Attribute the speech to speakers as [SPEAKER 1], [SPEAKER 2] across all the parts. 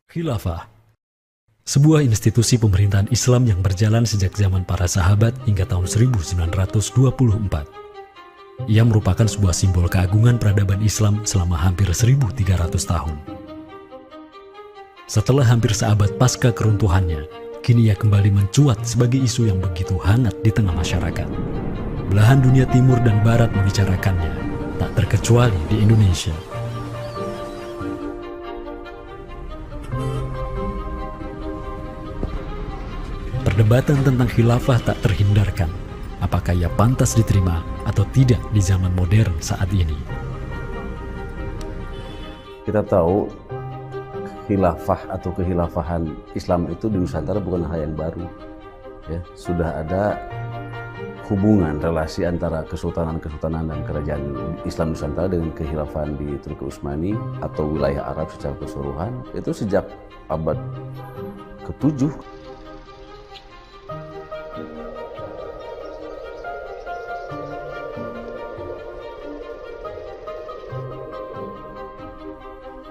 [SPEAKER 1] Khilafah, sebuah institusi pemerintahan Islam yang berjalan sejak zaman para sahabat hingga tahun 1924. Ia merupakan sebuah simbol keagungan peradaban Islam selama hampir 1300 tahun. Setelah hampir seabad pasca keruntuhannya, kini ia kembali mencuat sebagai isu yang begitu hangat di tengah masyarakat. Belahan dunia timur dan barat membicarakannya, tak terkecuali di Indonesia. Perdebatan tentang khilafah tak terhindarkan, apakah ia pantas diterima atau tidak di zaman modern saat ini.
[SPEAKER 2] Kita tahu khilafah atau kehilafahan Islam itu di Nusantara bukan hal yang baru. Ya, sudah ada hubungan relasi antara kesultanan-kesultanan dan kerajaan Islam Nusantara dengan kehilafahan di Turki Utsmani atau wilayah Arab secara keseluruhan itu sejak abad ke-7.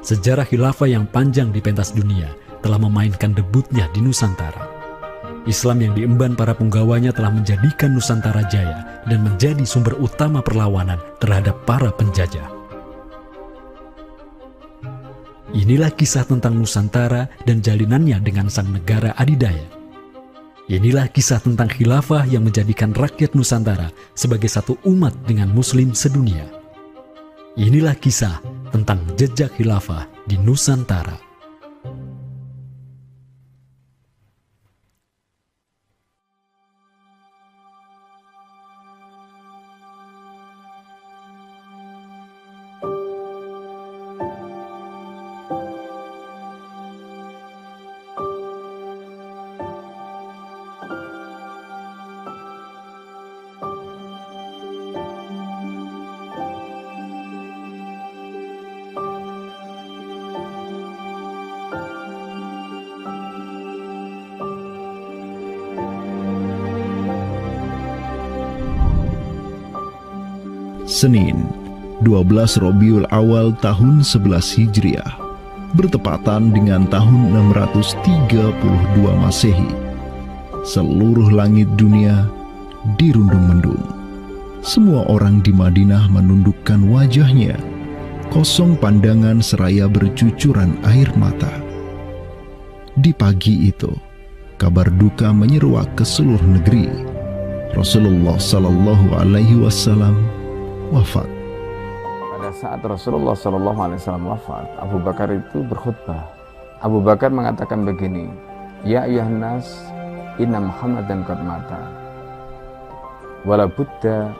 [SPEAKER 1] Sejarah khilafah yang panjang di pentas dunia telah memainkan debutnya di Nusantara. Islam yang diemban para punggawanya telah menjadikan Nusantara jaya dan menjadi sumber utama perlawanan terhadap para penjajah. Inilah kisah tentang Nusantara dan jalinannya dengan sang negara adidaya. Inilah kisah tentang khilafah yang menjadikan rakyat Nusantara sebagai satu umat dengan Muslim sedunia. Inilah kisah tentang jejak khilafah di Nusantara.
[SPEAKER 3] Senin, 12 Rabiul Awal tahun 11 Hijriah, bertepatan dengan tahun 632 Masehi. Seluruh langit dunia dirundung mendung. Semua orang di Madinah menundukkan wajahnya, kosong pandangan seraya bercucuran air mata. Di pagi itu, kabar duka menyeruak ke seluruh negeri. Rasulullah Sallallahu Alaihi Wasallam wafat.
[SPEAKER 4] Pada saat Rasulullah SAW wafat, Abu Bakar itu berkhutbah. Abu Bakar mengatakan begini, Ya ayuhan nas, inna Muhammadan qad mata, wala budda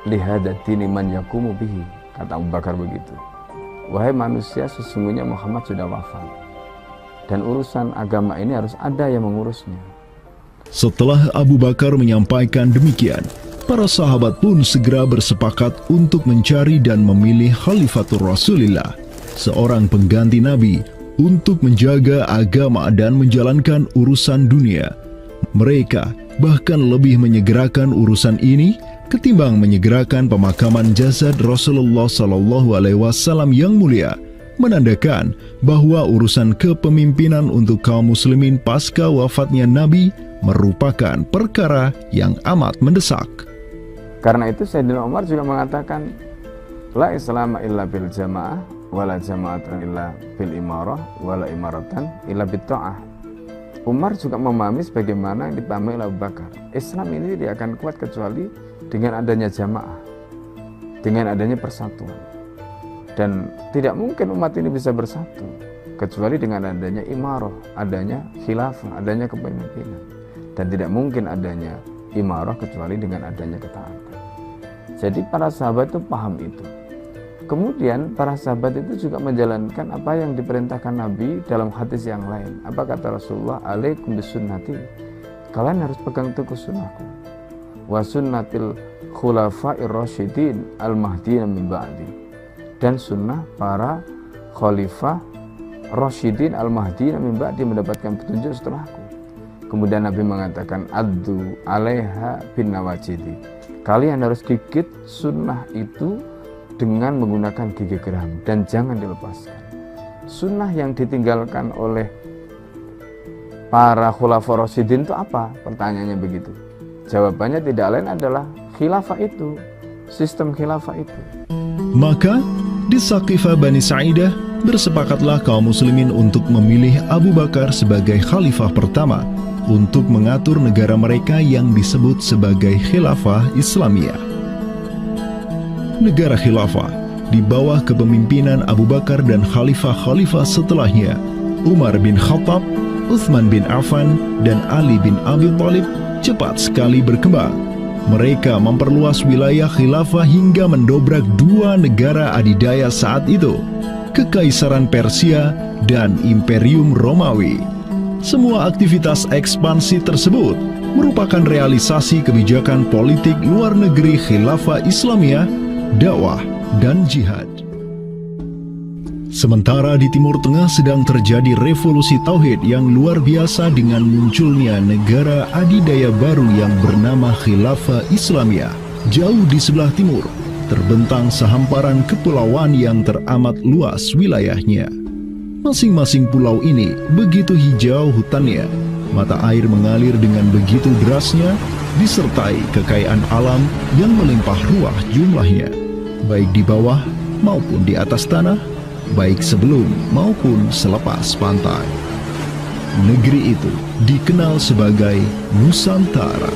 [SPEAKER 4] lihada dini man yakumu bihi. Kata Abu Bakar begitu. Wahai manusia, sesungguhnya Muhammad sudah wafat, dan urusan agama ini harus ada yang mengurusnya.
[SPEAKER 3] Setelah Abu Bakar menyampaikan demikian, para sahabat pun segera bersepakat untuk mencari dan memilih Khalifatur Rasulillah, seorang pengganti Nabi, untuk menjaga agama dan menjalankan urusan dunia. Mereka bahkan lebih menyegerakan urusan ini ketimbang menyegerakan pemakaman jasad Rasulullah SAW yang mulia, menandakan bahwa urusan kepemimpinan untuk kaum muslimin pasca wafatnya Nabi merupakan perkara yang amat mendesak.
[SPEAKER 4] Karena itu Sayyidina Umar juga mengatakan, La islama illa bil jamaah, wala jama'atan illa bil imarah, wala imaratan illa bit ta'ah. Umar juga memahami sebagaimana yang dipahami oleh Abu Bakar. Islam ini tidak akan kuat kecuali dengan adanya jamaah, dengan adanya persatuan. Dan tidak mungkin umat ini bisa bersatu kecuali dengan adanya imarah, adanya khilafah, adanya kepemimpinan. Dan tidak mungkin adanya imarah kecuali dengan adanya ketaatan. Jadi para sahabat itu paham itu. Kemudian para sahabat itu juga menjalankan apa yang diperintahkan Nabi dalam hadis yang lain. Apa kata Rasulullah? Alaikum bisunnati. Kalian harus pegang teguh sunnahku. Wa sunnatil khulafa'ir rasyidin al-mahdiyyin min ba'di. Dan sunnah para khalifah rasyidin al-mahdiyyin min ba'di, mendapatkan petunjuk setelahku. Kemudian Nabi mengatakan, Addu alaiha bin nawajidi. Kalian harus gigit sunnah itu dengan menggunakan gigi geram dan jangan dilepaskan. sunnah yang ditinggalkan oleh para khulafaur rasyidin itu apa? Pertanyaannya begitu. Jawabannya tidak lain adalah khilafah itu, sistem khilafah itu.
[SPEAKER 3] Maka di Saqifah Bani Sa'idah bersepakatlah kaum muslimin untuk memilih Abu Bakar sebagai khalifah pertama untuk mengatur negara mereka yang disebut sebagai khilafah Islamiyah. Negara khilafah di bawah kepemimpinan Abu Bakar dan khalifah-khalifah setelahnya, Umar bin Khattab, Utsman bin Affan, dan Ali bin Abi Thalib cepat sekali berkembang. Mereka memperluas wilayah khilafah hingga mendobrak dua negara adidaya saat itu, Kekaisaran Persia dan Imperium Romawi. Semua aktivitas ekspansi tersebut merupakan realisasi kebijakan politik luar negeri khilafah Islamiyah, dakwah, dan jihad. Sementara di Timur Tengah sedang terjadi revolusi tauhid yang luar biasa dengan munculnya negara adidaya baru yang bernama Khilafah Islamiyah. Jauh di sebelah timur, terbentang sehamparan kepulauan yang teramat luas wilayahnya. Masing-masing pulau ini begitu hijau hutannya, mata air mengalir dengan begitu derasnya, disertai kekayaan alam yang melimpah ruah jumlahnya, baik di bawah maupun di atas tanah, baik sebelum maupun selepas pantai. Negeri itu dikenal sebagai Nusantara.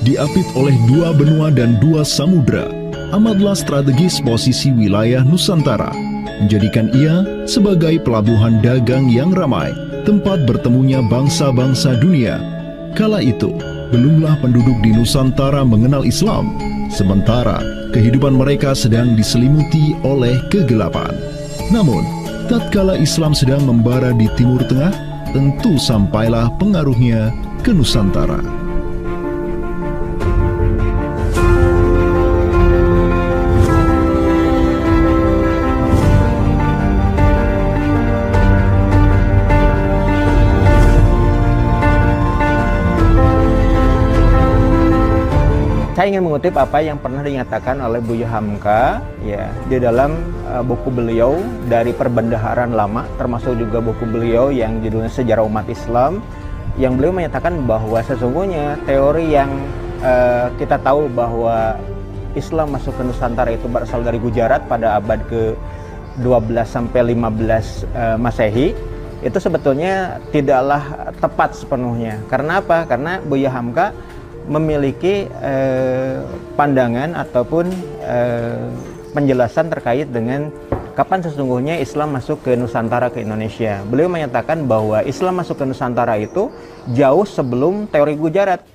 [SPEAKER 3] Diapit oleh dua benua dan dua samudra, amatlah strategis posisi wilayah Nusantara, menjadikan ia sebagai pelabuhan dagang yang ramai, tempat bertemunya bangsa-bangsa dunia. Kala itu, belumlah penduduk di Nusantara mengenal Islam, sementara kehidupan mereka sedang diselimuti oleh kegelapan. Namun, tatkala Islam sedang membara di Timur Tengah, tentu sampailah pengaruhnya ke Nusantara.
[SPEAKER 5] Saya ingin mengutip apa yang pernah dinyatakan oleh Buya Hamka ya di dalam buku beliau dari Perbendaharaan Lama, termasuk juga buku beliau yang judulnya Sejarah Umat Islam, yang beliau menyatakan bahwa sesungguhnya teori yang kita tahu bahwa Islam masuk ke Nusantara itu berasal dari Gujarat pada abad ke-12 sampai 15 Masehi, itu sebetulnya tidaklah tepat sepenuhnya. Karena apa? Karena Buya Hamka memiliki pandangan ataupun penjelasan terkait dengan kapan sesungguhnya Islam masuk ke Nusantara, ke Indonesia. Beliau menyatakan bahwa Islam masuk ke Nusantara itu jauh sebelum teori Gujarat.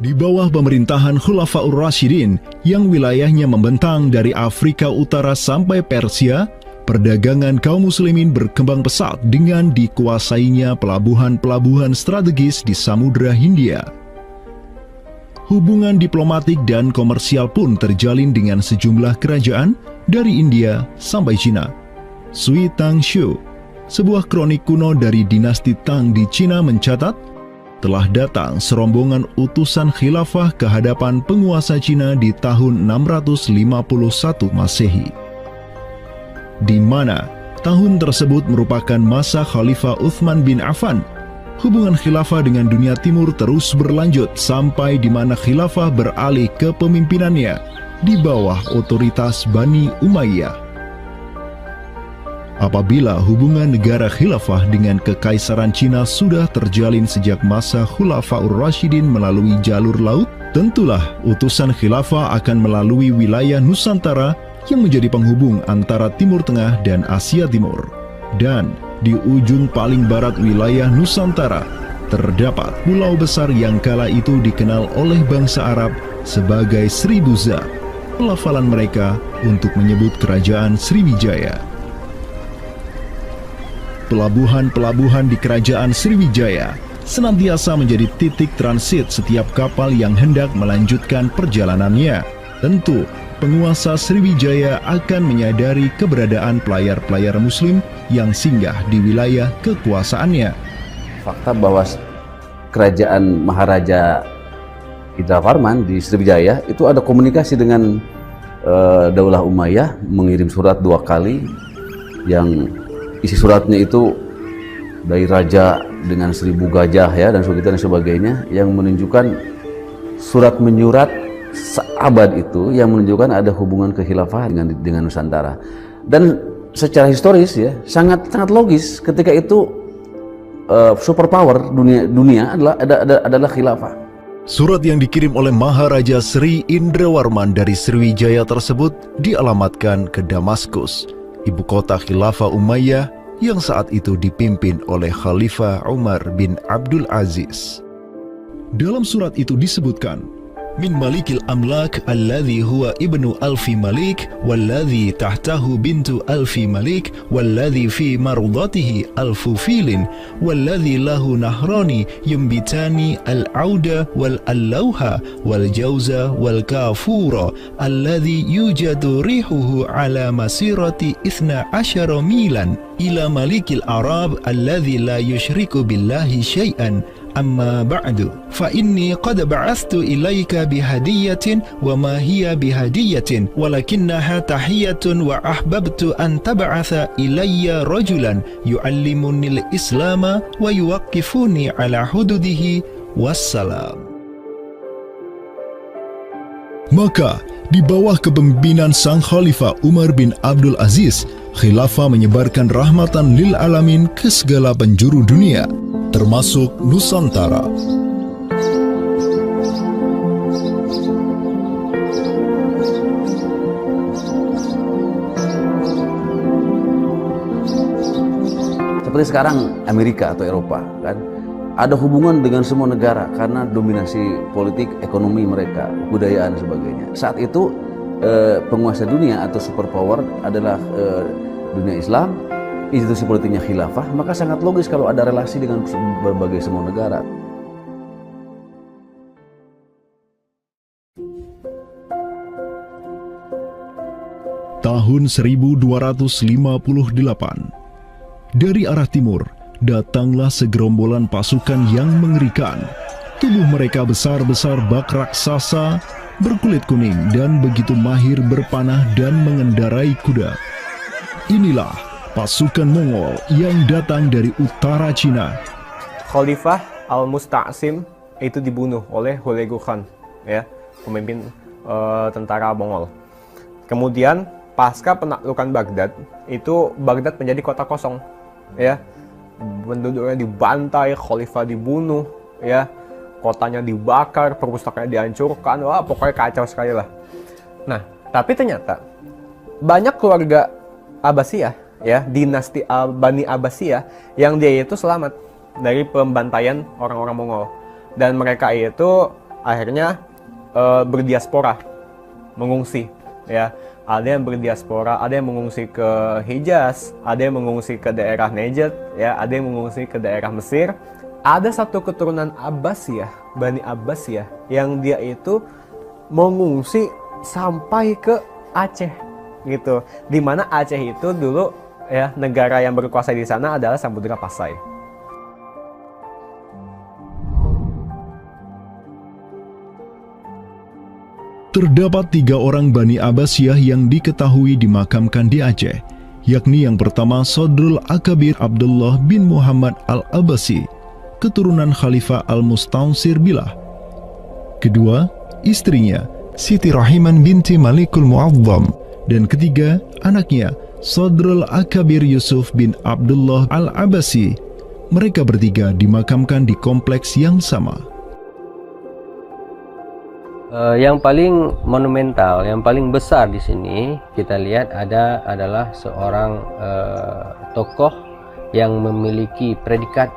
[SPEAKER 3] Di bawah pemerintahan Khulafaur Rasyidin yang wilayahnya membentang dari Afrika Utara sampai Persia, perdagangan kaum muslimin berkembang pesat dengan dikuasainya pelabuhan-pelabuhan strategis di Samudra Hindia. Hubungan diplomatik dan komersial pun terjalin dengan sejumlah kerajaan dari India sampai Cina. Sui Tang Xiu, sebuah kronik kuno dari dinasti Tang di Cina mencatat, telah datang serombongan utusan khilafah ke hadapan penguasa Cina di tahun 651 Masehi, di mana tahun tersebut merupakan masa Khalifah Utsman bin Affan. Hubungan khilafah dengan dunia timur terus berlanjut sampai di mana khilafah beralih ke pemimpinannya di bawah otoritas Bani Umayyah. Apabila hubungan negara khilafah dengan kekaisaran Cina sudah terjalin sejak masa Khulafaur Rasyidin melalui jalur laut, tentulah utusan khilafah akan melalui wilayah Nusantara yang menjadi penghubung antara Timur Tengah dan Asia Timur. Dan di ujung paling barat wilayah Nusantara, terdapat pulau besar yang kala itu dikenal oleh bangsa Arab sebagai Sribuza, pelafalan mereka untuk menyebut kerajaan Sriwijaya. Pelabuhan-pelabuhan di kerajaan Sriwijaya senantiasa menjadi titik transit setiap kapal yang hendak melanjutkan perjalanannya. Tentu, penguasa Sriwijaya akan menyadari keberadaan pelayar-pelayar muslim yang singgah di wilayah kekuasaannya.
[SPEAKER 2] fakta bahwa kerajaan Maharaja Indravarman di Sriwijaya itu ada komunikasi dengan Daulah Umayyah, mengirim surat 2 kali yang isi suratnya itu dari raja dengan 1000 gajah ya dan sebagainya, yang menunjukkan surat menyurat seabad itu yang menunjukkan ada hubungan kekhilafahan dengan Nusantara. Dan secara historis ya sangat logis ketika itu superpower dunia adalah khilafah.
[SPEAKER 3] Surat yang dikirim oleh Maharaja Sri Indrawarman dari Sriwijaya tersebut dialamatkan ke Damaskus, ibu kota Khilafah Umayyah yang saat itu dipimpin oleh Khalifah Umar bin Abdul Aziz. Dalam surat itu disebutkan, min malikil amlak alladhi huwa ibnu alfi malik walladhi tahtahu bintu alfi malik walladhi fi marudatihi alfu filin walladhi lahu nahrani yumbitani al-auda wal-allawha wal-jawza wal-kafura alladhi yujadu rihuhu ala masirati 12 milan ila malikil arab alladhi la yushriku billahi syai'an. Amma ba'du, fa inni qad ba'athtu ilayka bihadiyatin wa ma hiya bihadiyatin walakinnaha tahiyatun wa ahbabtu an tab'atha ilayya rajulan yu'allimuni al-islama wa yuwaqqifuni ala hududihi wassalam. Maka di bawah kepemimpinan sang Khalifah Umar bin Abdul Aziz, khilafah menyebarkan rahmatan lil alamin ke segala penjuru dunia, termasuk Nusantara.
[SPEAKER 2] Seperti sekarang Amerika atau Eropa kan, ada hubungan dengan semua negara karena dominasi politik, ekonomi mereka, budayaan dan sebagainya. Saat itu penguasa dunia atau superpower adalah dunia Islam, institusi politiknya khilafah, maka sangat logis kalau ada relasi dengan berbagai semua negara.
[SPEAKER 3] Tahun 1258, dari arah timur datanglah segerombolan pasukan yang mengerikan. Tubuh mereka besar-besar bak raksasa, berkulit kuning dan begitu mahir berpanah dan mengendarai kuda. Inilah pasukan Mongol yang datang dari utara Cina.
[SPEAKER 6] Khalifah Al-Musta'sim itu dibunuh oleh Hulagu Khan, ya, pemimpin tentara Mongol. Kemudian pasca penaklukan Baghdad, itu Baghdad menjadi kota kosong, ya. Penduduknya dibantai, khalifah dibunuh, ya. Kotanya dibakar, perpustakaannya dihancurkan, wah pokoknya kacau sekali lah. Nah, tapi ternyata banyak keluarga Abbasiyah, ya, dinasti Bani Abbasiyah yang dia itu selamat dari pembantaian orang-orang Mongol, dan mereka itu akhirnya berdiaspora, mengungsi, ya. Ada yang berdiaspora, ada yang mengungsi ke Hijaz, ada yang mengungsi ke daerah Najd, ya, ada yang mengungsi ke daerah Mesir. Ada satu keturunan Abbasiyah, Bani Abbasiyah, yang dia itu mengungsi sampai ke Aceh, gitu. Dimana Aceh itu dulu, ya, negara yang berkuasa di sana adalah Samudra Pasai.
[SPEAKER 3] Terdapat 3 orang Bani Abbasiyah yang diketahui dimakamkan di Aceh, yakni yang pertama Sodrul Akabir Abdullah bin Muhammad Al-Abbasi, keturunan Khalifah Al-Musta'sir Billah. Kedua, istrinya Siti Rahiman binti Malikul Mu'azzam, dan ketiga, anaknya Sodrul Akabir Yusuf bin Abdullah Al-Abbasi. Mereka bertiga dimakamkan di kompleks yang sama.
[SPEAKER 7] Yang paling monumental, yang paling besar di sini kita lihat adalah seorang tokoh yang memiliki predikat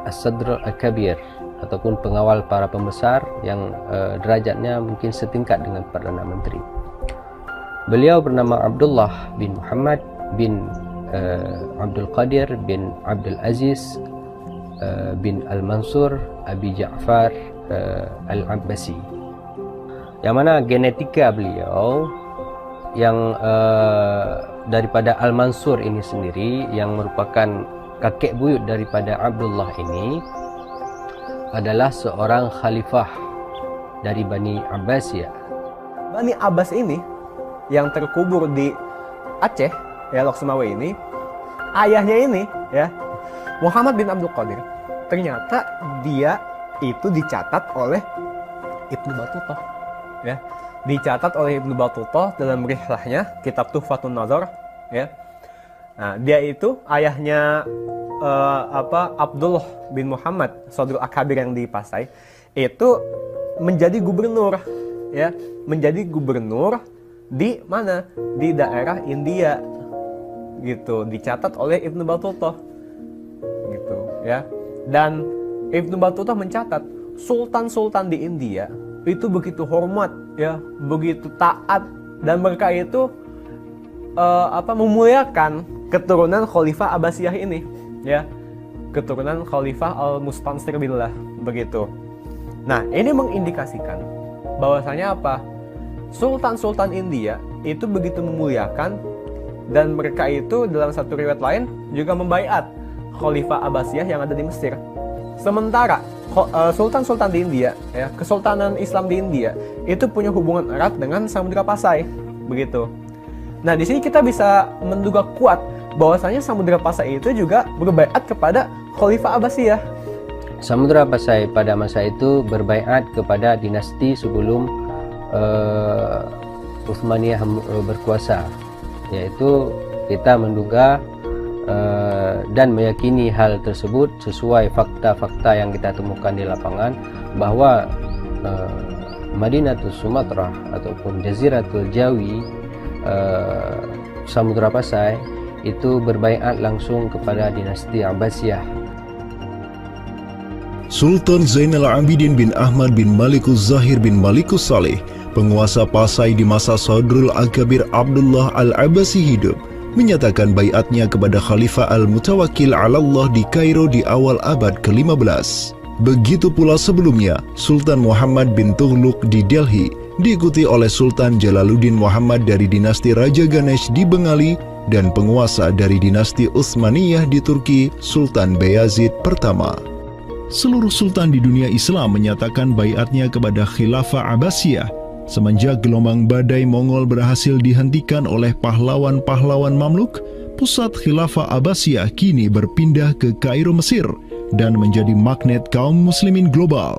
[SPEAKER 7] As-Sadr Al-Kabir ataupun pengawal para pembesar yang derajatnya mungkin setingkat dengan Perdana Menteri. Beliau bernama Abdullah bin Muhammad bin Abdul Qadir bin Abdul Aziz bin Al-Mansur Abi Ja'far Al-Abbasi, yang mana genetika beliau yang daripada Al-Mansur ini sendiri yang merupakan kakek buyut daripada Abdullah ini adalah seorang khalifah dari Bani Abbasiyah.
[SPEAKER 6] Bani Abbas ini yang terkubur di Aceh, ya, Lok Sumawe ini, ayahnya ini, ya, Muhammad bin Abdul Qadir. Ternyata dia itu dicatat oleh Ibnu Battuta, ya, dicatat oleh Ibnu Battuta dalam rihlahnya kitab Tuhfatun Nazar, ya. Nah, dia itu ayahnya Abdullah bin Muhammad Sodrul Akabir yang di Pasai itu menjadi gubernur, ya, menjadi gubernur di mana, di daerah India, gitu, dicatat oleh Ibnu Battuta, gitu, ya. Dan Ibnu Battuta mencatat sultan-sultan di India itu begitu hormat, ya, begitu taat, dan mereka itu memuliakan keturunan Khalifah Abbasiyah ini, ya, keturunan Khalifah Al-Mustansir billah, begitu. Nah, ini mengindikasikan bahwasanya apa? Sultan-sultan India itu begitu memuliakan, dan mereka itu dalam satu riwayat lain juga membaiat Khalifah Abbasiyah yang ada di Mesir. Sementara sultan-sultan di India, ya, Kesultanan Islam di India itu punya hubungan erat dengan Samudra Pasai, begitu. Nah, di sini kita bisa menduga kuat bahwasanya Samudra Pasai itu juga berbaiat kepada Khalifah Abbasiyah.
[SPEAKER 7] Samudra Pasai pada masa itu berbaiat kepada dinasti sebelum Utsmaniyah berkuasa, yaitu kita menduga dan meyakini hal tersebut sesuai fakta-fakta yang kita temukan di lapangan bahwa Madinatul Sumatera ataupun Jaziratul Jawi, Samudra Pasai itu berbaiat langsung kepada dinasti Abbasiyah.
[SPEAKER 3] Sultan Zainal Abidin bin Ahmad bin Malikus Zahir bin Malikus Saleh, penguasa Pasai di masa Sodrul Akabir Abdullah Al-Abbasi hidup, menyatakan baiatnya kepada Khalifah Al-Mutawakkil 'alallah di Kairo di awal abad ke-15. Begitu pula sebelumnya, Sultan Muhammad bin Tughluk di Delhi diikuti oleh Sultan Jalaluddin Muhammad dari dinasti Raja Ganesh di Bengali dan penguasa dari dinasti Utsmaniyah di Turki, Sultan Bayazid pertama. Seluruh sultan di dunia Islam menyatakan baiatnya kepada Khilafah Abbasiyah semenjak gelombang badai Mongol berhasil dihentikan oleh pahlawan-pahlawan Mamluk. Pusat Khilafah Abbasiyah kini berpindah ke Kairo, Mesir, dan menjadi magnet kaum muslimin global.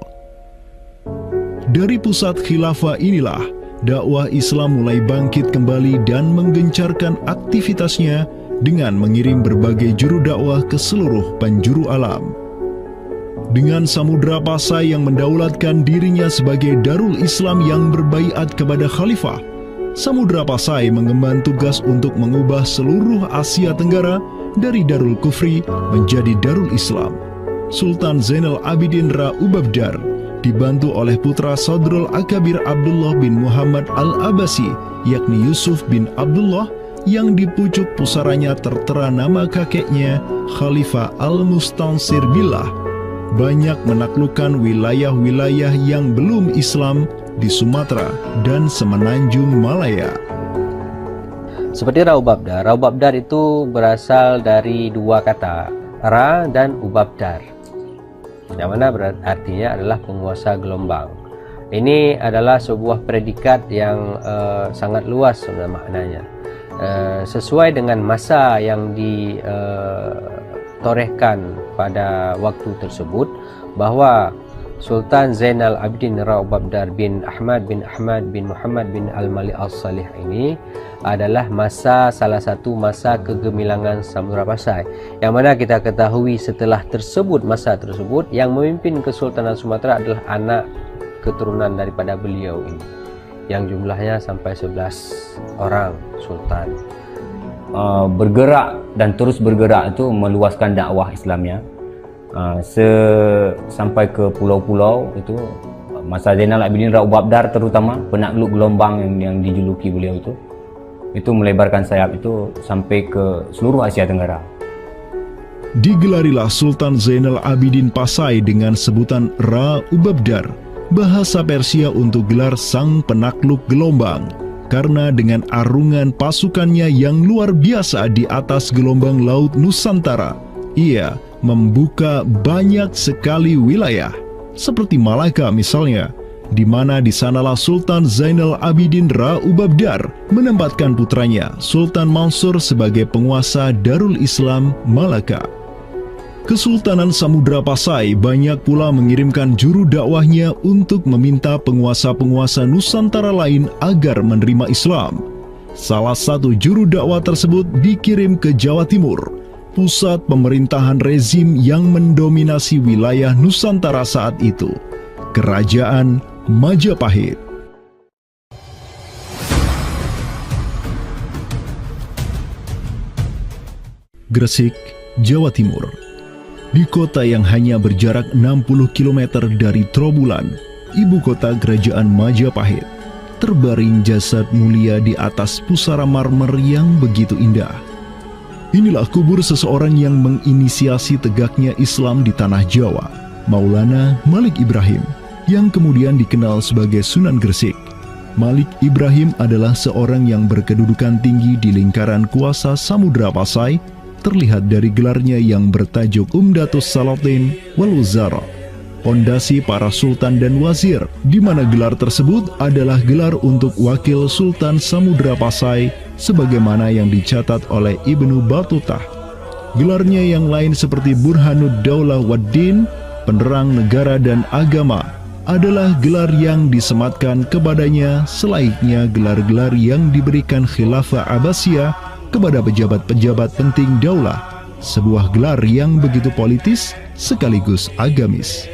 [SPEAKER 3] Dari pusat khilafah inilah dakwah Islam mulai bangkit kembali dan menggencarkan aktivitasnya dengan mengirim berbagai juru dakwah ke seluruh penjuru alam. Dengan Samudra Pasai yang mendaulatkan dirinya sebagai Darul Islam yang berbaiat kepada Khalifah, Samudra Pasai mengemban tugas untuk mengubah seluruh Asia Tenggara dari Darul Kufri menjadi Darul Islam. Sultan Zainal Abidin Ra Ubabdar dibantu oleh putra Sodrul Akabir Abdullah bin Muhammad Al-Abbasi, yakni Yusuf bin Abdullah, yang di pucuk pusaranya tertera nama kakeknya Khalifah Al-Mustansir billah, banyak menaklukkan wilayah-wilayah yang belum Islam di Sumatera dan Semenanjung Malaya.
[SPEAKER 7] Seperti Ra Ubabdar. Ra Ubabdar itu berasal dari dua kata, Ra dan Ubabdar, yang mana artinya adalah penguasa gelombang. Ini adalah sebuah predikat yang sangat luas sebenarnya maknanya. Sesuai dengan masa yang ditorehkan pada waktu tersebut, bahwa Sultan Zainal Abidin Ra Ubabdar bin Ahmad bin Muhammad bin Al-Malik Al-Salih ini adalah salah satu masa kegemilangan Samudra Pasai, yang mana kita ketahui setelah masa tersebut yang memimpin Kesultanan Sumatera adalah anak keturunan daripada beliau ini, yang jumlahnya sampai 11 orang sultan.
[SPEAKER 8] Bergerak dan terus bergerak itu meluaskan dakwah Islamnya sampai ke pulau-pulau. Itu masa Zainal Abidin Ra Ubabdar, terutama penakluk gelombang yang dijuluki beliau itu melebarkan sayap itu sampai ke seluruh Asia Tenggara.
[SPEAKER 3] Digelarilah Sultan Zainal Abidin Pasai dengan sebutan Ra Ubabdar, bahasa Persia untuk gelar sang penakluk gelombang, karena dengan arungan pasukannya yang luar biasa di atas gelombang laut Nusantara, Ia membuka banyak sekali wilayah, seperti Malaka misalnya, di mana di sanalah Sultan Zainal Abidin Ra Ubabdar menempatkan putranya Sultan Mansur sebagai penguasa Darul Islam Malaka. Kesultanan Samudra Pasai banyak pula mengirimkan juru dakwahnya untuk meminta penguasa-penguasa Nusantara lain agar menerima Islam. Salah satu juru dakwah tersebut dikirim ke Jawa Timur, pusat pemerintahan rezim yang mendominasi wilayah Nusantara saat itu, Kerajaan Majapahit. Gresik, Jawa Timur. Di kota yang hanya berjarak 60 km dari Trowulan, ibu kota Kerajaan Majapahit, terbaring jasad mulia di atas pusara marmer yang begitu indah. Inilah kubur seseorang yang menginisiasi tegaknya Islam di tanah Jawa, Maulana Malik Ibrahim, yang kemudian dikenal sebagai Sunan Gresik. Malik Ibrahim adalah seorang yang berkedudukan tinggi di lingkaran kuasa Samudra Pasai, terlihat dari gelarnya yang bertajuk Umdatus Salatin wal Wuzara, pondasi para sultan dan wazir, di mana gelar tersebut adalah gelar untuk wakil Sultan Samudra Pasai, sebagaimana yang dicatat oleh Ibnu Batutah. Gelarnya yang lain seperti Burhanud Daulah Waddin, penerang negara dan agama, adalah gelar yang disematkan kepadanya selayaknya gelar-gelar yang diberikan Khilafah Abbasiyah kepada pejabat-pejabat penting daulah, sebuah gelar yang begitu politis sekaligus agamis.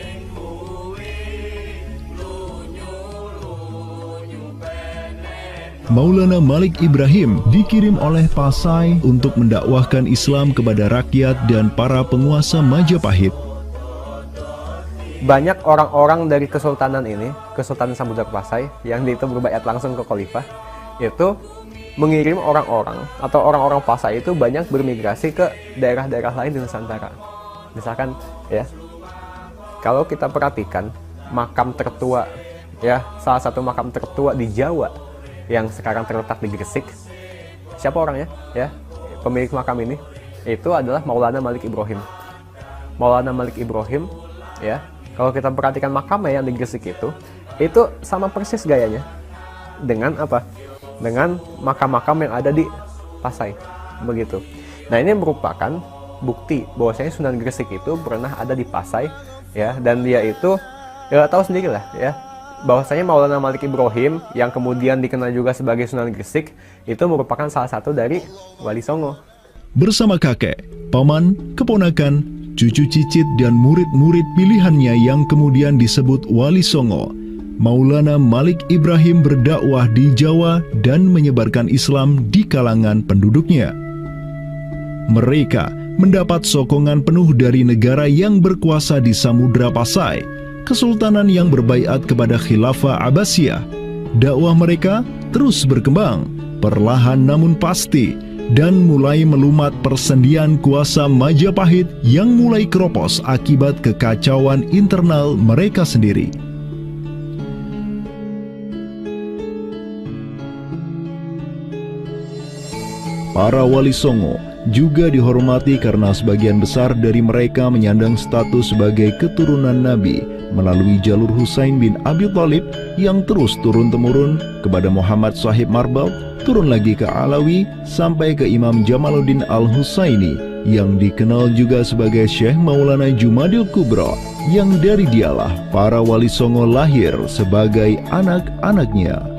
[SPEAKER 3] Maulana Malik Ibrahim dikirim oleh Pasai untuk mendakwahkan Islam kepada rakyat dan para penguasa Majapahit.
[SPEAKER 6] Banyak orang-orang dari kesultanan ini, Kesultanan Samudra Pasai, yang itu berbaiat langsung ke khalifah, itu mengirim orang-orang atau orang-orang Pasai itu banyak bermigrasi ke daerah-daerah lain di Nusantara. Misalkan ya, kalau kita perhatikan makam tertua, ya, salah satu makam tertua di Jawa yang sekarang terletak di Gresik, siapa orangnya? Ya, pemilik makam ini itu adalah Maulana Malik Ibrahim. Maulana Malik Ibrahim, ya, kalau kita perhatikan makamnya yang di Gresik itu sama persis gayanya dengan apa? Dengan makam-makam yang ada di Pasai, begitu. Nah, ini merupakan bukti bahwasanya Sunan Gresik itu pernah ada di Pasai, ya, dan dia itu ya tahu sendiri lah, ya, bahwasanya Maulana Malik Ibrahim yang kemudian dikenal juga sebagai Sunan Gresik itu merupakan salah satu dari Wali Songo.
[SPEAKER 3] Bersama kakek, paman, keponakan, cucu cicit dan murid-murid pilihannya yang kemudian disebut Wali Songo, Maulana Malik Ibrahim berdakwah di Jawa dan menyebarkan Islam di kalangan penduduknya. Mereka mendapat sokongan penuh dari negara yang berkuasa di Samudra Pasai, kesultanan yang berbaiat kepada Khilafah Abbasiyah. Dakwah mereka terus berkembang, perlahan namun pasti, dan mulai melumat persendian kuasa Majapahit yang mulai keropos akibat kekacauan internal mereka sendiri. Para Wali Songo juga dihormati karena sebagian besar dari mereka menyandang status sebagai keturunan Nabi melalui jalur Husain bin Abi Thalib yang terus turun-temurun kepada Muhammad Sahib Marbal, turun lagi ke Alawi sampai ke Imam Jamaluddin Al-Husaini yang dikenal juga sebagai Syekh Maulana Jumadil Kubra, yang dari dialah para Wali Songo lahir sebagai anak-anaknya.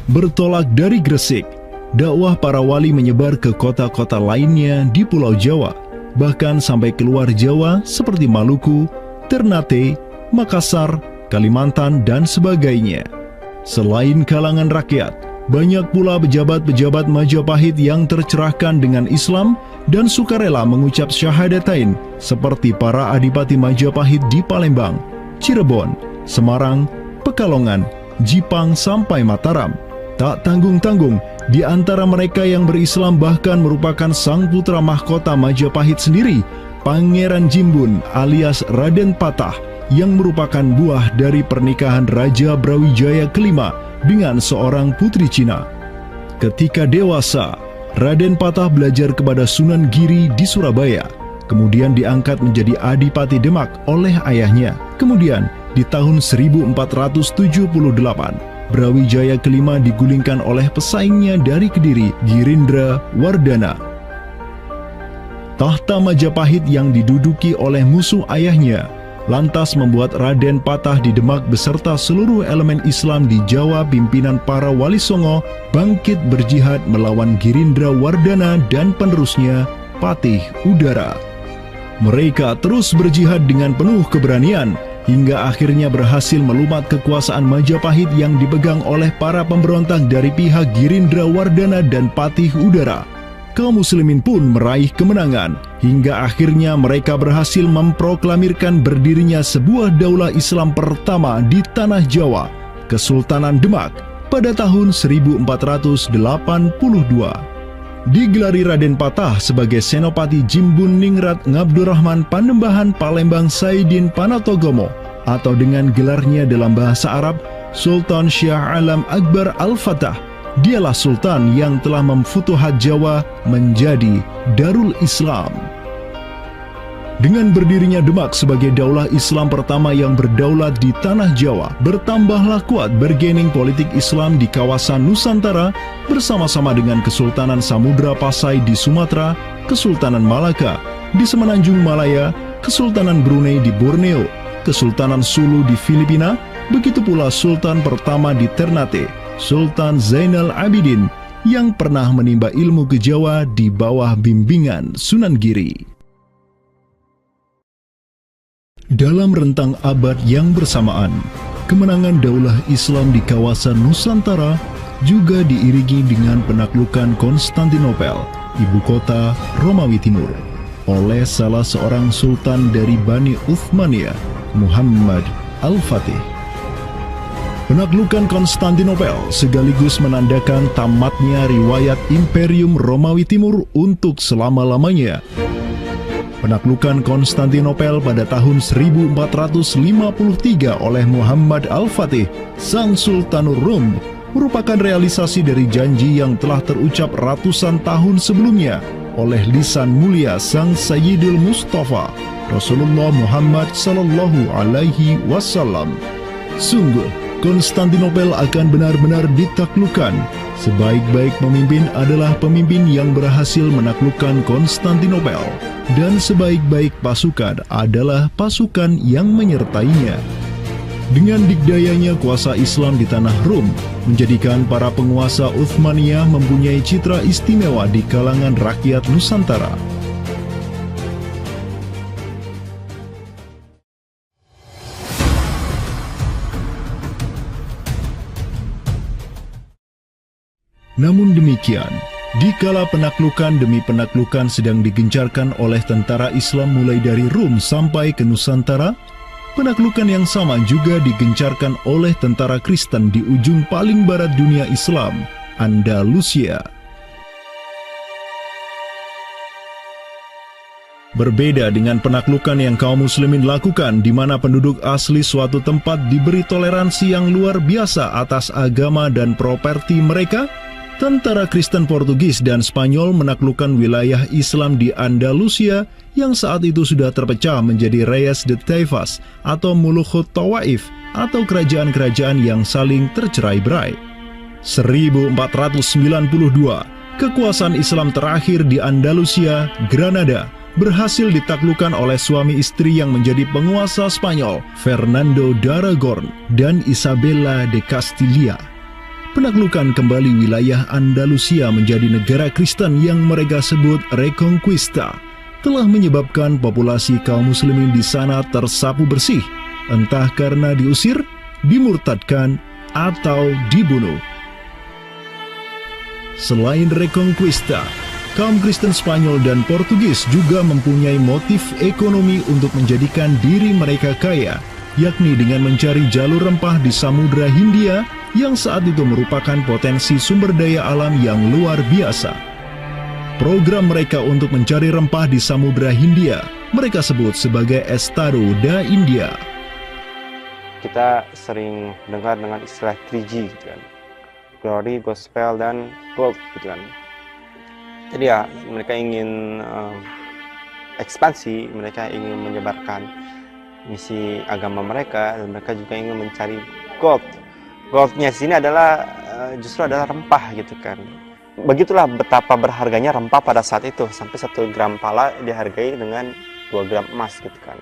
[SPEAKER 3] Bertolak dari Gresik, dakwah para wali menyebar ke kota-kota lainnya di Pulau Jawa, bahkan sampai keluar Jawa seperti Maluku, Ternate, Makassar, Kalimantan, dan sebagainya. Selain kalangan rakyat, banyak pula pejabat-pejabat Majapahit yang tercerahkan dengan Islam dan sukarela mengucap syahadatain, seperti para adipati Majapahit di Palembang, Cirebon, Semarang, Pekalongan, Jipang, sampai Mataram. Tak tanggung-tanggung, di antara mereka yang berislam bahkan merupakan sang putra mahkota Majapahit sendiri, Pangeran Jimbun alias Raden Patah, yang merupakan buah dari pernikahan Raja Brawijaya kelima dengan seorang putri Cina. Ketika dewasa, Raden Patah belajar kepada Sunan Giri di Surabaya, kemudian diangkat menjadi Adipati Demak oleh ayahnya. Kemudian di tahun 1478, Brawijaya kelima digulingkan oleh pesaingnya dari Kediri, Girindra Wardana. Tahta Majapahit yang diduduki oleh musuh ayahnya lantas membuat Raden Patah di Demak beserta seluruh elemen Islam di Jawa pimpinan para Wali Songo bangkit berjihad melawan Girindra Wardana dan penerusnya Patih Udara. Mereka terus berjihad dengan penuh keberanian hingga akhirnya berhasil melumat kekuasaan Majapahit yang dipegang oleh para pemberontak dari pihak Girindra Wardana dan Patih Udara. Kaum muslimin pun meraih kemenangan hingga akhirnya mereka berhasil memproklamirkan berdirinya sebuah daulah Islam pertama di tanah Jawa, Kesultanan Demak, pada tahun 1482. Digelari Raden Patah sebagai Senopati Jimbun Ningrat Ngabdurrahman Panembahan Palembang Saidin Panatogomo, atau dengan gelarnya dalam bahasa Arab Sultan Syah Alam Akbar Al-Fatah. Dialah Sultan yang telah memfutuhat Jawa menjadi Darul Islam. Dengan berdirinya Demak sebagai daulah Islam pertama yang berdaulat di tanah Jawa, bertambahlah kuat bargaining politik Islam di kawasan Nusantara bersama-sama dengan Kesultanan Samudra Pasai di Sumatera, Kesultanan Malaka di Semenanjung Malaya, Kesultanan Brunei di Borneo, Kesultanan Sulu di Filipina, begitu pula Sultan pertama di Ternate, Sultan Zainal Abidin, yang pernah menimba ilmu ke Jawa di bawah bimbingan Sunan Giri. Dalam rentang abad yang bersamaan, kemenangan daulah Islam di kawasan Nusantara juga diiringi dengan penaklukan Konstantinopel, ibu kota Romawi Timur, oleh salah seorang sultan dari Bani Uthmaniyah, Muhammad Al-Fatih. Penaklukan Konstantinopel sekaligus menandakan tamatnya riwayat Imperium Romawi Timur untuk selama-lamanya. Penaklukan Konstantinopel pada tahun 1453 oleh Muhammad Al-Fatih, sang Sultanur Rum, merupakan realisasi dari janji yang telah terucap ratusan tahun sebelumnya oleh lisan mulia sang Sayyidul Mustafa, Rasulullah Muhammad Sallallahu Alaihi Wasallam. Sungguh, Konstantinopel akan benar-benar ditaklukkan. Sebaik-baik pemimpin adalah pemimpin yang berhasil menaklukkan Konstantinopel, dan sebaik-baik pasukan adalah pasukan yang menyertainya. Dengan dikdayanya kuasa Islam di tanah Rum, menjadikan para penguasa Uthmaniyah mempunyai citra istimewa di kalangan rakyat Nusantara. Namun demikian, dikala penaklukan demi penaklukan sedang digencarkan oleh tentara Islam mulai dari Rum sampai ke Nusantara, penaklukan yang sama juga digencarkan oleh tentara Kristen di ujung paling barat dunia Islam, Andalusia. Berbeda dengan penaklukan yang kaum muslimin lakukan, di mana penduduk asli suatu tempat diberi toleransi yang luar biasa atas agama dan properti mereka, tentara Kristen Portugis dan Spanyol menaklukkan wilayah Islam di Andalusia yang saat itu sudah terpecah menjadi Reyes de Taifas atau Mulukhut Tawaif atau kerajaan-kerajaan yang saling tercerai-berai. 1492, kekuasaan Islam terakhir di Andalusia, Granada, berhasil ditaklukkan oleh suami istri yang menjadi penguasa Spanyol, Fernando de Aragorn dan Isabella de Castilla. Penaklukan kembali wilayah Andalusia menjadi negara Kristen yang mereka sebut Reconquista telah menyebabkan populasi kaum muslimin di sana tersapu bersih, entah karena diusir, dimurtadkan, atau dibunuh. Selain Reconquista, kaum Kristen Spanyol dan Portugis juga mempunyai motif ekonomi untuk menjadikan diri mereka kaya, yakni dengan mencari jalur rempah di Samudra Hindia yang saat itu merupakan potensi sumber daya alam yang luar biasa. Program mereka untuk mencari rempah di Samudra Hindia mereka sebut sebagai Estado da India.
[SPEAKER 9] Kita sering dengar dengan istilah 3G gitu kan. Glory, Gospel, dan Gold gitu kan. Jadi ya mereka ingin ekspansi, mereka ingin menyebarkan misi agama mereka, dan mereka juga ingin mencari gold. Goldnya sini adalah justru adalah rempah gitu kan. Begitulah betapa berharganya rempah pada saat itu, sampai 1 gram pala dihargai dengan 2 gram emas gitu kan.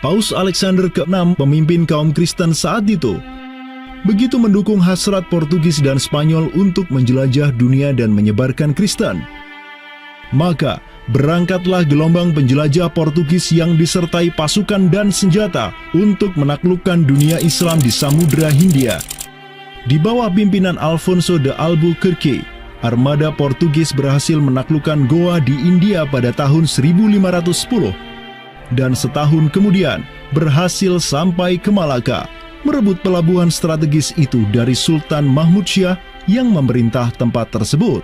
[SPEAKER 3] Paus Alexander ke-6, pemimpin kaum Kristen saat itu, begitu mendukung hasrat Portugis dan Spanyol untuk menjelajah dunia dan menyebarkan Kristen. Maka, berangkatlah gelombang penjelajah Portugis yang disertai pasukan dan senjata untuk menaklukkan dunia Islam di Samudra Hindia. Di bawah pimpinan Alfonso de Albuquerque, armada Portugis berhasil menaklukkan Goa di India pada tahun 1510. Dan setahun kemudian, berhasil sampai ke Malaka, merebut pelabuhan strategis itu dari Sultan Mahmud Syah yang memerintah tempat tersebut.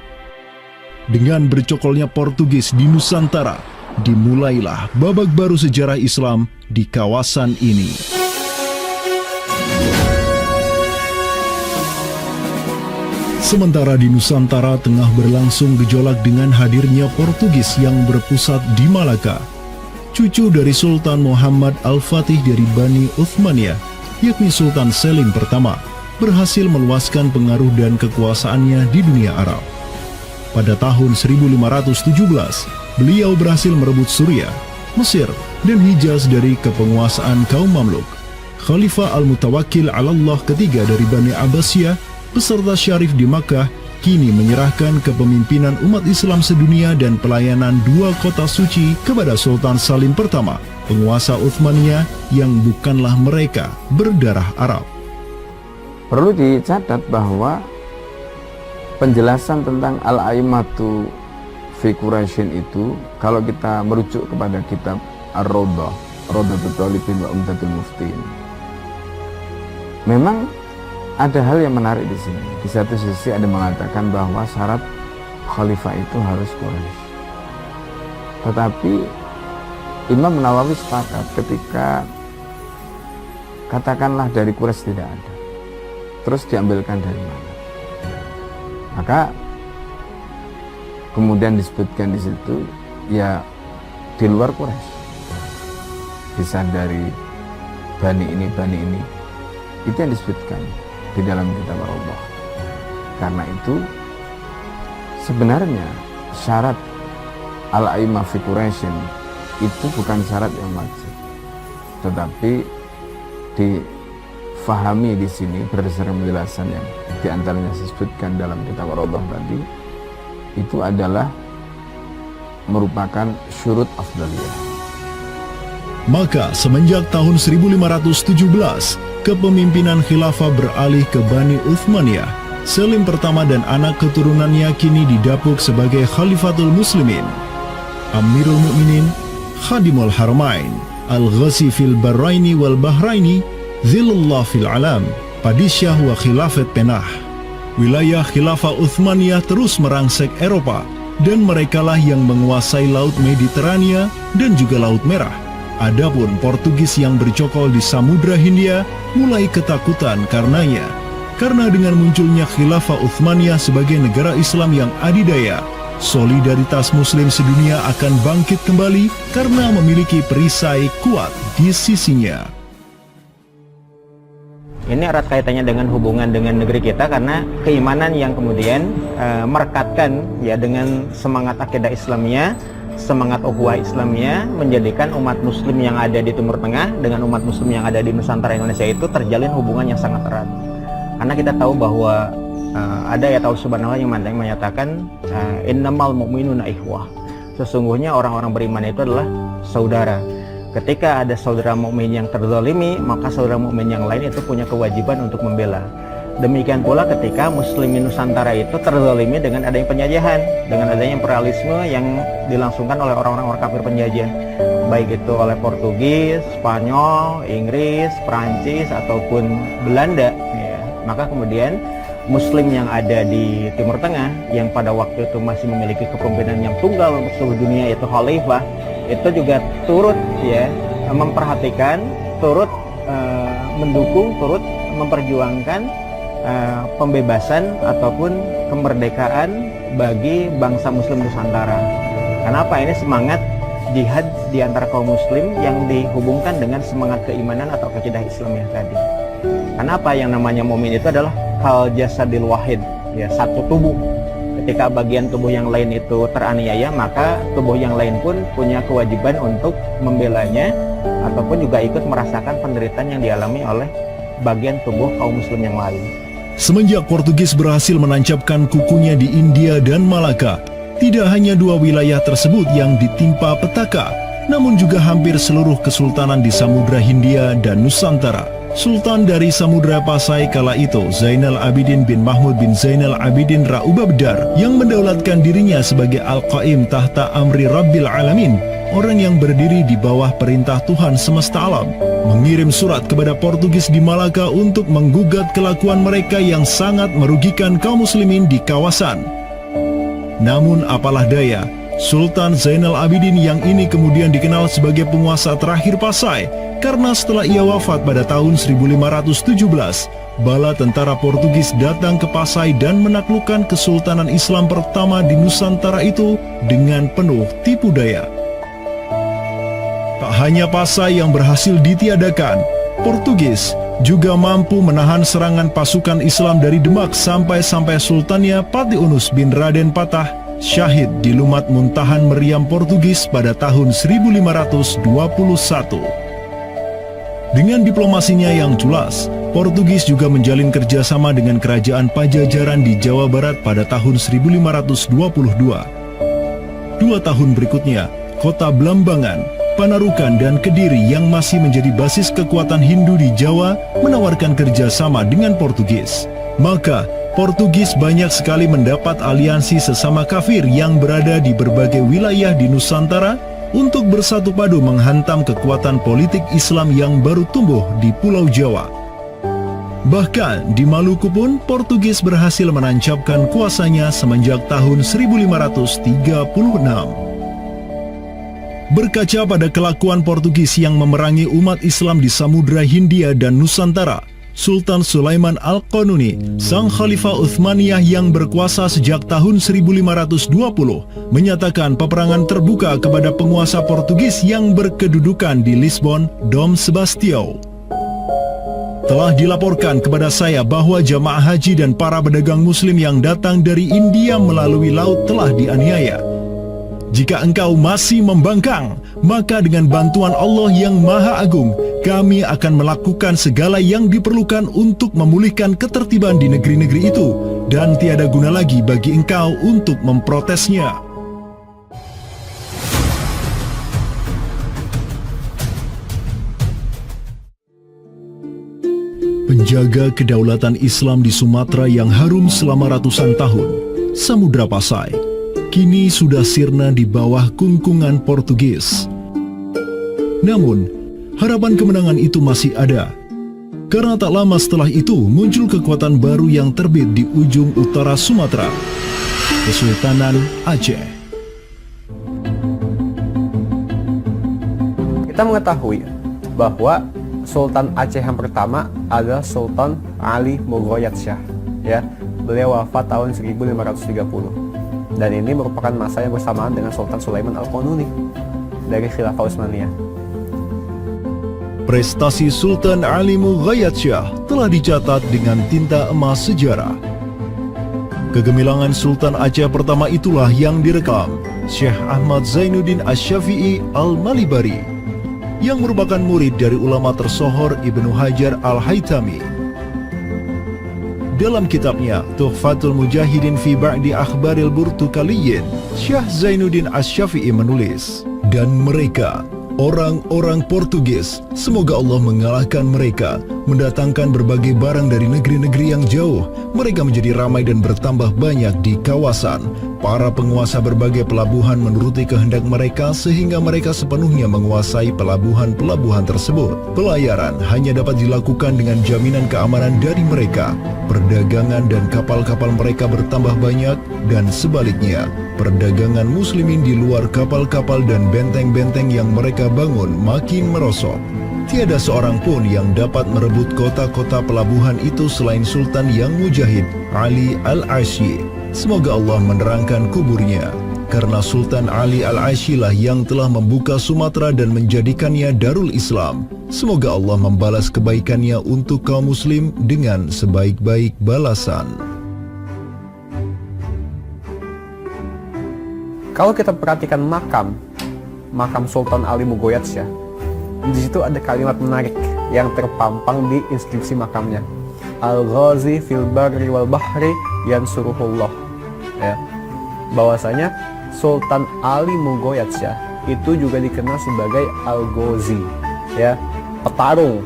[SPEAKER 3] Dengan bercokolnya Portugis di Nusantara, dimulailah babak baru sejarah Islam di kawasan ini. Sementara di Nusantara tengah berlangsung gejolak dengan hadirnya Portugis yang berpusat di Malaka, cucu dari Sultan Muhammad Al-Fatih dari Bani Uthmaniyah, yakni Sultan Selim pertama, berhasil meluaskan pengaruh dan kekuasaannya di dunia Arab. Pada tahun 1517, beliau berhasil merebut Suriah, Mesir, dan Hijaz dari kepenguasaan kaum Mamluk. Khalifah Al-Mutawakkil 'alallah ketiga dari Bani Abbasiyah beserta Syarif di Makkah kini menyerahkan kepemimpinan umat Islam sedunia dan pelayanan 2 kota suci kepada Sultan Salim pertama, penguasa Uthmaniyah yang bukanlah mereka berdarah Arab.
[SPEAKER 4] Perlu dicatat bahwa penjelasan tentang Al-A'immatu fi Quraisyin itu, kalau kita merujuk kepada kitab Ar-Rawdah, Rawdatul Talibin wa Umdatul Muftin, memang ada hal yang menarik di sini. Di satu sisi ada mengatakan bahwa syarat khalifah itu harus Quraisy. Tetapi Imam Nawawi sepakat ketika katakanlah dari Quraisy tidak ada, terus diambilkan dari mana? Maka kemudian disebutkan di situ ya di luar Quraisy, bisa dari bani ini itu yang disebutkan di dalam kitab Allah. Karena itu sebenarnya syarat al-a'immah fi Quraisyin itu bukan syarat yang wajib, tetapi difahami di sini berdasarkan penjelasan yang diantaranya disebutkan dalam kitab Ar-Rawdah tadi, itu adalah merupakan syurut afdaliyah.
[SPEAKER 3] Maka semenjak tahun 1517, kepemimpinan khilafah beralih ke Bani Uthmaniyah. Selim pertama dan anak keturunannya kini didapuk sebagai Khalifatul Muslimin, Amirul Mukminin, Khadimul Haramain, Al-Ghazi fil Bahraini wal Bahraini, Zilullah fil Alam, Padisyah wa Khilafat Penah. Wilayah Khilafah Uthmaniyah terus merangsek Eropa, dan merekalah yang menguasai Laut Mediterania dan juga Laut Merah. Adapun Portugis yang bercokol di Samudra Hindia mulai ketakutan karenanya. Karena dengan munculnya Khilafah Uthmaniyah sebagai negara Islam yang adidaya, solidaritas Muslim sedunia akan bangkit kembali karena memiliki perisai kuat di sisinya.
[SPEAKER 5] Ini erat kaitannya dengan hubungan dengan negeri kita, karena keimanan yang kemudian merekatkan ya dengan semangat akidah Islamiyah, semangat ukhuwah Islamiyah, menjadikan umat muslim yang ada di Timur Tengah dengan umat muslim yang ada di Nusantara Indonesia itu terjalin hubungan yang sangat erat. Karena kita tahu bahwa ada ayat Allah Subhanahu wa Ta'ala yang menyatakan innamal mu'minuna ikhwah. Sesungguhnya orang-orang beriman itu adalah saudara. Ketika ada saudara mukmin yang terzalimi, maka saudara mukmin yang lain itu punya kewajiban untuk membela. Demikian pula ketika muslimin Nusantara itu terzalimi dengan adanya penjajahan, dengan adanya imperialisme yang dilangsungkan oleh orang-orang kafir penjajah, baik itu oleh Portugis, Spanyol, Inggris, Prancis ataupun Belanda. Ya. Maka kemudian Muslim yang ada di Timur Tengah yang pada waktu itu masih memiliki kepemimpinan yang tunggal untuk seluruh dunia, yaitu khalifah, itu juga turut ya memperhatikan, turut mendukung, turut memperjuangkan pembebasan ataupun kemerdekaan bagi bangsa Muslim Nusantara. Kenapa? Ini semangat jihad di antara kaum Muslim yang dihubungkan dengan semangat keimanan atau akidah Islam yang tadi. Kenapa? Yang namanya mukmin itu adalah kal jasadil wahid, ya, satu tubuh. Ketika bagian tubuh yang lain itu teraniaya, maka tubuh yang lain pun punya kewajiban untuk membelanya ataupun juga ikut merasakan penderitaan yang dialami oleh bagian tubuh kaum Muslim yang lain.
[SPEAKER 3] Semenjak Portugis berhasil menancapkan kukunya di India dan Malaka, tidak hanya dua wilayah tersebut yang ditimpa petaka, namun juga hampir seluruh kesultanan di Samudra Hindia dan Nusantara. Sultan dari Samudra Pasai kala itu, Zainal Abidin bin Mahmud bin Zainal Abidin Ra Ubabdar, yang mendaulatkan dirinya sebagai Al-Qaim tahta Amri Rabbil Alamin, orang yang berdiri di bawah perintah Tuhan semesta alam, mengirim surat kepada Portugis di Malaka untuk menggugat kelakuan mereka yang sangat merugikan kaum muslimin di kawasan. Namun apalah daya, Sultan Zainal Abidin yang ini kemudian dikenal sebagai penguasa terakhir Pasai, karena setelah ia wafat pada tahun 1517, bala tentara Portugis datang ke Pasai dan menaklukkan kesultanan Islam pertama di Nusantara itu dengan penuh tipu daya. Tak hanya Pasai yang berhasil ditiadakan, Portugis juga mampu menahan serangan pasukan Islam dari Demak sampai sultannya Patiunus bin Raden Patah syahid di Lumat Muntahan Meriam Portugis pada tahun 1521. Dengan diplomasinya yang jelas, Portugis juga menjalin kerjasama dengan kerajaan Pajajaran di Jawa Barat pada tahun 1522. 2 tahun berikutnya, kota Blambangan, Panarukan, dan Kediri yang masih menjadi basis kekuatan Hindu di Jawa menawarkan kerjasama dengan Portugis. Maka, Portugis banyak sekali mendapat aliansi sesama kafir yang berada di berbagai wilayah di Nusantara untuk bersatu padu menghantam kekuatan politik Islam yang baru tumbuh di Pulau Jawa. Bahkan di Maluku pun Portugis berhasil menancapkan kuasanya semenjak tahun 1536. Berkaca pada kelakuan Portugis yang memerangi umat Islam di Samudra Hindia dan Nusantara, Sultan Sulaiman Al-Qanuni, sang Khalifah Uthmaniyah yang berkuasa sejak tahun 1520, menyatakan peperangan terbuka kepada penguasa Portugis yang berkedudukan di Lisbon, Dom Sebastião. Telah dilaporkan kepada saya bahwa jamaah haji dan para pedagang muslim yang datang dari India melalui laut telah dianiaya. Jika engkau masih membangkang, maka dengan bantuan Allah yang Maha Agung, kami akan melakukan segala yang diperlukan untuk memulihkan ketertiban di negeri-negeri itu, dan tiada guna lagi bagi engkau untuk memprotesnya. Penjaga kedaulatan Islam di Sumatera yang harum selama ratusan tahun, Samudra Pasai, kini sudah sirna di bawah kungkungan Portugis. Namun, harapan kemenangan itu masih ada. Karena tak lama setelah itu muncul kekuatan baru yang terbit di ujung utara Sumatera, Kesultanan Aceh.
[SPEAKER 6] Kita mengetahui bahwa Sultan Aceh yang pertama adalah Sultan Ali Mughayat Shah. Ya, beliau wafat tahun 1530. Dan ini merupakan masa yang bersamaan dengan Sultan Sulaiman Al-Qanuni dari Khilafah Utsmaniyah.
[SPEAKER 3] Prestasi Sultan Ali Mughayat Shah telah dicatat dengan tinta emas sejarah. Kegemilangan Sultan Aceh pertama itulah yang direkam Syekh Ahmad Zainuddin Asy-Syafi'i Al-Malibari, yang merupakan murid dari ulama tersohor Ibnu Hajar Al-Haytami. Dalam kitabnya Tuhfatul Mujahidin fi Ba'di Akhbaril Burtukaliyin, Syekh Zainuddin Asy-Syafi'i menulis, dan mereka, orang-orang Portugis, semoga Allah mengalahkan mereka, mendatangkan berbagai barang dari negeri-negeri yang jauh. Mereka menjadi ramai dan bertambah banyak di kawasan. Para penguasa berbagai pelabuhan menuruti kehendak mereka sehingga mereka sepenuhnya menguasai pelabuhan-pelabuhan tersebut. Pelayaran hanya dapat dilakukan dengan jaminan keamanan dari mereka. Perdagangan dan kapal-kapal mereka bertambah banyak dan sebaliknya, perdagangan muslimin di luar kapal-kapal dan benteng-benteng yang mereka bangun makin merosot. Tiada seorang pun yang dapat merebut kota-kota pelabuhan itu selain Sultan yang mujahid, Ali Al-Ashi. Semoga Allah menerangkan kuburnya, karena Sultan Ali Al-Ashi lah yang telah membuka Sumatera dan menjadikannya Darul Islam. Semoga Allah membalas kebaikannya untuk kaum muslim dengan sebaik-baik balasan.
[SPEAKER 6] Kalau kita perhatikan makam Sultan Ali Mugoyatsyah, di situ ada kalimat menarik yang terpampang di inskripsi makamnya. Al-Ghazi fil barri wal bahri yansuruhullah. Ya. Bahwasanya Sultan Ali Mugoyatsyah itu juga dikenal sebagai Al-Ghazi, ya, petarung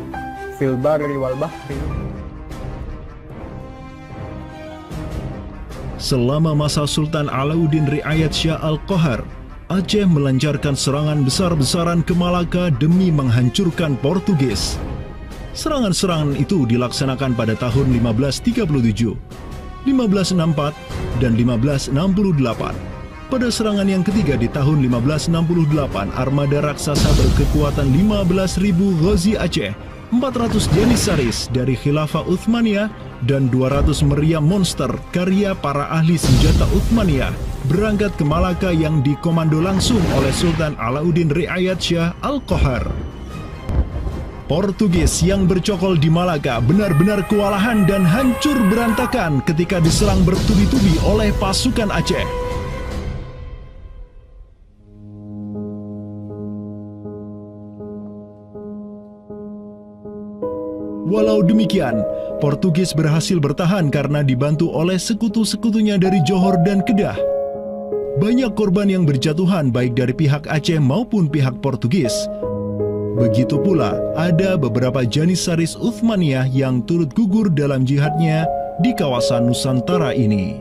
[SPEAKER 6] fil barri wal bahri.
[SPEAKER 3] Selama masa Sultan Alauddin Riayat Shah Al-Qahar, Aceh melancarkan serangan besar-besaran ke Malaka demi menghancurkan Portugis. Serangan-serangan itu dilaksanakan pada tahun 1537, 1564, dan 1568. Pada serangan yang ketiga di tahun 1568, armada raksasa berkekuatan 15.000 Ghazi Aceh, 400 Janissaris dari Khilafah Uthmaniyah, dan 200 meriam monster karya para ahli senjata Uthmaniyah berangkat ke Malaka yang dikomando langsung oleh Sultan Alauddin Riayat Shah Al-Qahar. Portugis yang bercokol di Malaka benar-benar kewalahan dan hancur berantakan ketika diserang bertubi-tubi oleh pasukan Aceh. Walau demikian, Portugis berhasil bertahan karena dibantu oleh sekutu-sekutunya dari Johor dan Kedah. Banyak korban yang berjatuhan baik dari pihak Aceh maupun pihak Portugis. Begitu pula ada beberapa Janissaris Uthmaniyah yang turut gugur dalam jihadnya di kawasan Nusantara ini.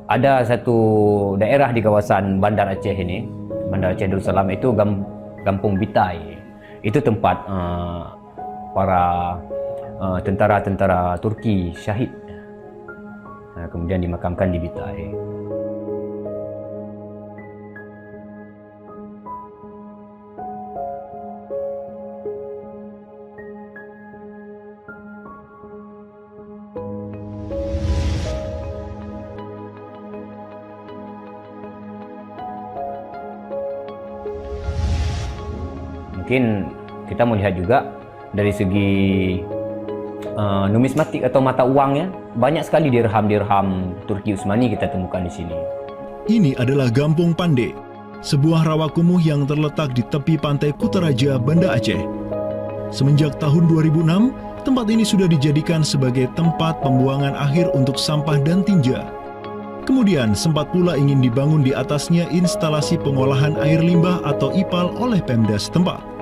[SPEAKER 8] Ada satu daerah di kawasan Bandar Aceh ini, Bandar Aceh Darussalam itu Kampung Bitai. Itu tempat para tentara-tentara Turki syahid. Kemudian dimakamkan di Bitai. Mungkin kita melihat juga dari segi numismatik atau mata uangnya, banyak sekali dirham-dirham Turki Utsmani kita temukan di sini.
[SPEAKER 3] Ini adalah Gampung Pande, sebuah rawa kumuh yang terletak di tepi pantai Kutaraja, Banda Aceh. Semenjak tahun 2006, tempat ini sudah dijadikan sebagai tempat pembuangan akhir untuk sampah dan tinja. Kemudian sempat pula ingin dibangun di atasnya instalasi pengolahan air limbah atau IPAL oleh Pemda setempat.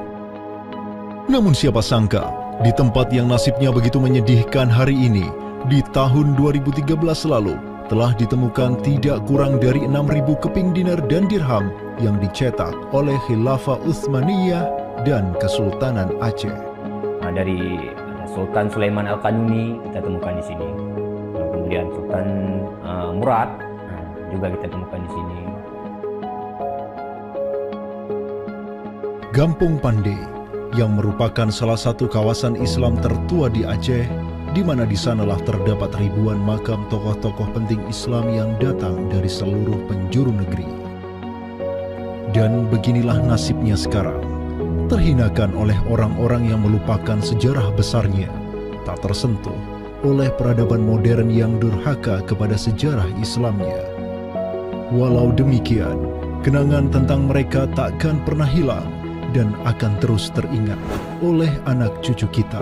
[SPEAKER 3] Namun siapa sangka, di tempat yang nasibnya begitu menyedihkan hari ini, di tahun 2013 lalu, telah ditemukan tidak kurang dari 6.000 keping dinar dan dirham yang dicetak oleh Khilafah Utsmaniyah dan Kesultanan Aceh.
[SPEAKER 8] Dari Sultan Sulaiman Al-Kanuni kita temukan di sini. Kemudian Sultan Murad juga kita temukan di sini.
[SPEAKER 3] Gampung Pande yang merupakan salah satu kawasan Islam tertua di Aceh, di mana di sanalah terdapat ribuan makam tokoh-tokoh penting Islam yang datang dari seluruh penjuru negeri. Dan beginilah nasibnya sekarang, terhinakan oleh orang-orang yang melupakan sejarah besarnya, tak tersentuh oleh peradaban modern yang durhaka kepada sejarah Islamnya. Walau demikian, kenangan tentang mereka takkan pernah hilang dan akan terus teringat oleh anak cucu kita.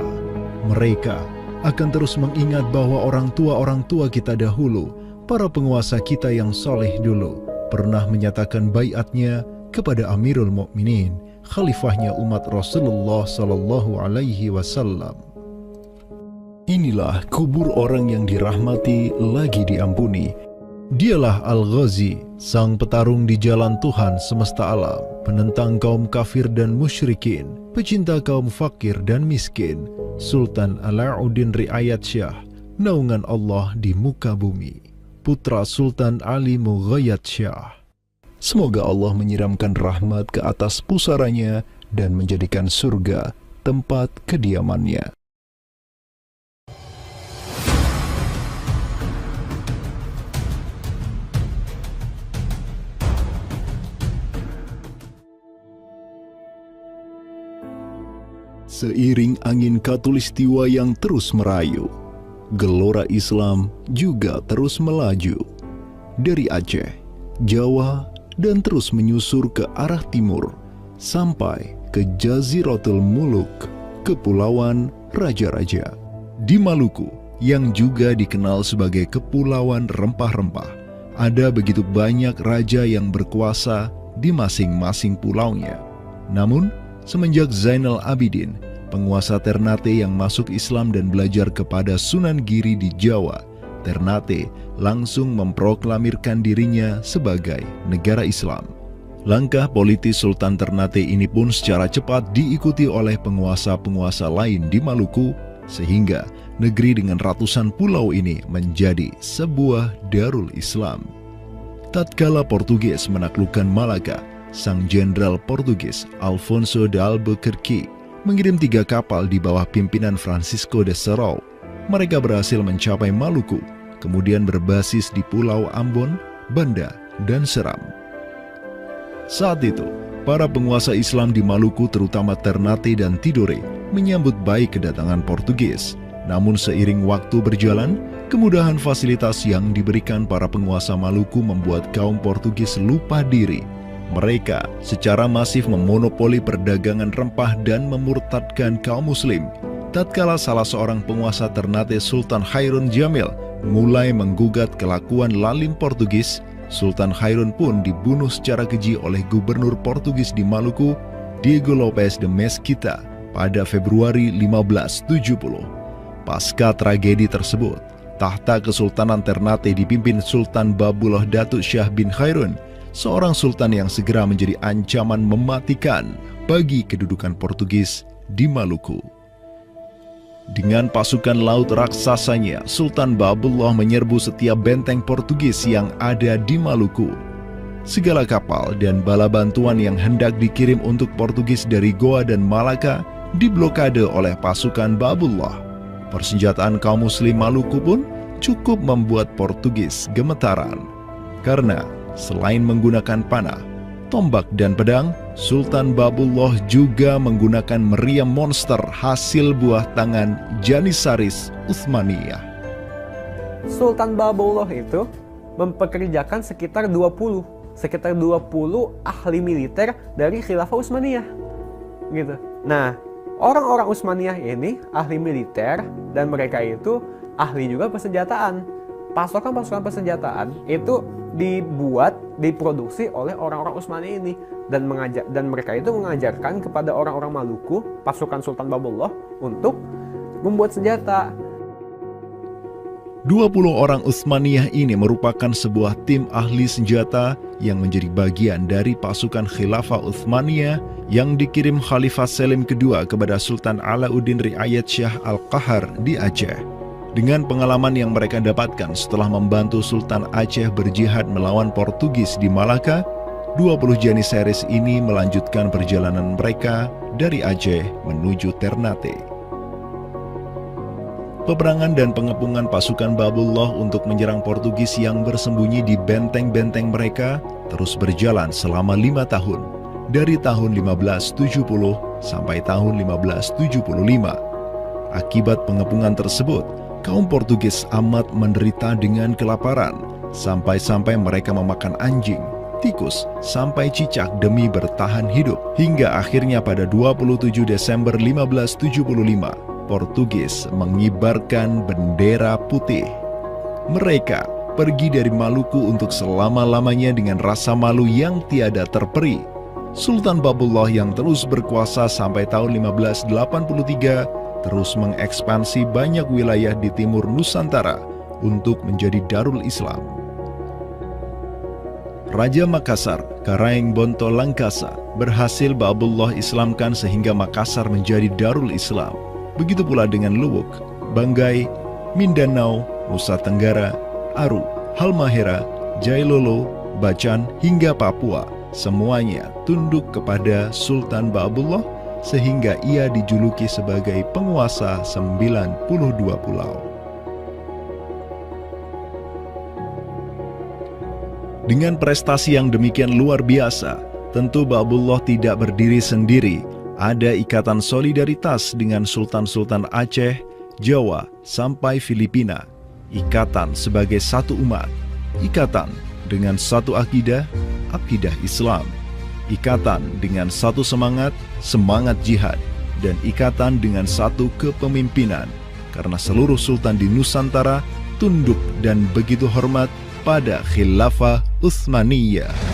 [SPEAKER 3] Mereka akan terus mengingat bahwa orang tua kita dahulu, para penguasa kita yang soleh dulu, pernah menyatakan baiatnya kepada Amirul Mukminin, khalifahnya umat Rasulullah Sallallahu Alaihi Wasallam. Inilah kubur orang yang dirahmati lagi diampuni, Dialah Al-Ghazi, sang petarung di jalan Tuhan semesta alam, penentang kaum kafir dan musyrikin, pecinta kaum fakir dan miskin, Sultan Alauddin Riayat Shah, naungan Allah di muka bumi, putra Sultan Ali Mughayat Shah. Semoga Allah menyiramkan rahmat ke atas pusaranya dan menjadikan surga tempat kediamannya. Seiring angin Katulistiwa yang terus merayu, gelora Islam juga terus melaju dari Aceh, Jawa, dan terus menyusur ke arah timur sampai ke Jaziratul Muluk, Kepulauan Raja-Raja. Di Maluku, yang juga dikenal sebagai Kepulauan Rempah-Rempah, ada begitu banyak raja yang berkuasa di masing-masing pulaunya. Namun, semenjak Zainal Abidin, penguasa Ternate yang masuk Islam dan belajar kepada Sunan Giri di Jawa, Ternate langsung memproklamirkan dirinya sebagai negara Islam. Langkah politis Sultan Ternate ini pun secara cepat diikuti oleh penguasa-penguasa lain di Maluku, sehingga negeri dengan ratusan pulau ini menjadi sebuah darul Islam. Tatkala Portugis menaklukkan Malaka, sang jenderal Portugis Alfonso de Albuquerque mengirim 3 kapal di bawah pimpinan Francisco de Serrao. Mereka berhasil mencapai Maluku, kemudian berbasis di Pulau Ambon, Banda, dan Seram. Saat itu, para penguasa Islam di Maluku terutama Ternate dan Tidore menyambut baik kedatangan Portugis. Namun seiring waktu berjalan, kemudahan fasilitas yang diberikan para penguasa Maluku membuat kaum Portugis lupa diri. Mereka secara masif memonopoli perdagangan rempah dan memurtadkan kaum muslim. Tatkala salah seorang penguasa Ternate, Sultan Hairun Jamil, mulai menggugat kelakuan lalim Portugis, Sultan Hairun pun dibunuh secara keji oleh gubernur Portugis di Maluku, Diego Lopes de Mesquita, pada Februari 1570. Pasca tragedi tersebut, tahta Kesultanan Ternate dipimpin Sultan Babullah Datuk Shah bin Hairun, seorang sultan yang segera menjadi ancaman mematikan bagi kedudukan Portugis di Maluku. Dengan pasukan laut raksasanya, Sultan Babullah menyerbu setiap benteng Portugis yang ada di Maluku. Segala kapal dan bala bantuan yang hendak dikirim untuk Portugis dari Goa dan Malaka diblokade oleh pasukan Babullah. Persenjataan kaum muslim Maluku pun cukup membuat Portugis gemetaran. Karena selain menggunakan panah, tombak, dan pedang, Sultan Babullah juga menggunakan meriam monster hasil buah tangan Janissaris Utsmaniyah.
[SPEAKER 6] Sultan Babullah itu mempekerjakan sekitar 20 ahli militer dari Khilafah Utsmaniyah. Gitu. Nah, orang-orang Utsmaniyah ini ahli militer dan mereka itu ahli juga persenjataan. Pasukan-pasukan persenjataan itu diproduksi oleh orang-orang Utsmani ini dan mereka itu mengajarkan kepada orang-orang Maluku, pasukan Sultan Babullah, untuk membuat senjata.
[SPEAKER 3] 20 orang Utsmaniyah ini merupakan sebuah tim ahli senjata yang menjadi bagian dari pasukan Khilafah Utsmaniyah yang dikirim Khalifah Selim II kepada Sultan Alauddin Riayat Shah Al-Qahar di Aceh. Dengan pengalaman yang mereka dapatkan setelah membantu Sultan Aceh berjihad melawan Portugis di Malaka, 20 Janissaris ini melanjutkan perjalanan mereka dari Aceh menuju Ternate. Peperangan dan pengepungan pasukan Babullah untuk menyerang Portugis yang bersembunyi di benteng-benteng mereka terus berjalan selama 5 tahun, dari tahun 1570 sampai tahun 1575. Akibat pengepungan tersebut, kaum Portugis amat menderita dengan kelaparan, sampai-sampai mereka memakan anjing, tikus, sampai cicak demi bertahan hidup. Hingga akhirnya pada 27 Desember 1575, Portugis mengibarkan bendera putih. Mereka pergi dari Maluku untuk selama-lamanya dengan rasa malu yang tiada terperi. Sultan Babullah yang terus berkuasa sampai tahun 1583 terus mengekspansi banyak wilayah di timur Nusantara untuk menjadi Darul Islam. Raja Makassar, Karaeng Bonto Langkasa, berhasil Ba'abullah Islamkan sehingga Makassar menjadi Darul Islam. Begitu pula dengan Luwuk, Banggai, Mindanao, Nusa Tenggara, Aru, Halmahera, Jailolo, Bacan, hingga Papua. Semuanya tunduk kepada Sultan Ba'abullah sehingga ia dijuluki sebagai penguasa 92 pulau. Dengan prestasi yang demikian luar biasa, tentu Ba'abullah tidak berdiri sendiri. Ada ikatan solidaritas dengan sultan-sultan Aceh, Jawa, sampai Filipina. Ikatan sebagai satu umat. Ikatan dengan satu akidah, akidah Islam. Ikatan dengan satu semangat, semangat jihad. Dan ikatan dengan satu kepemimpinan. Karena seluruh sultan di Nusantara tunduk dan begitu hormat pada Khilafah Utsmaniyah.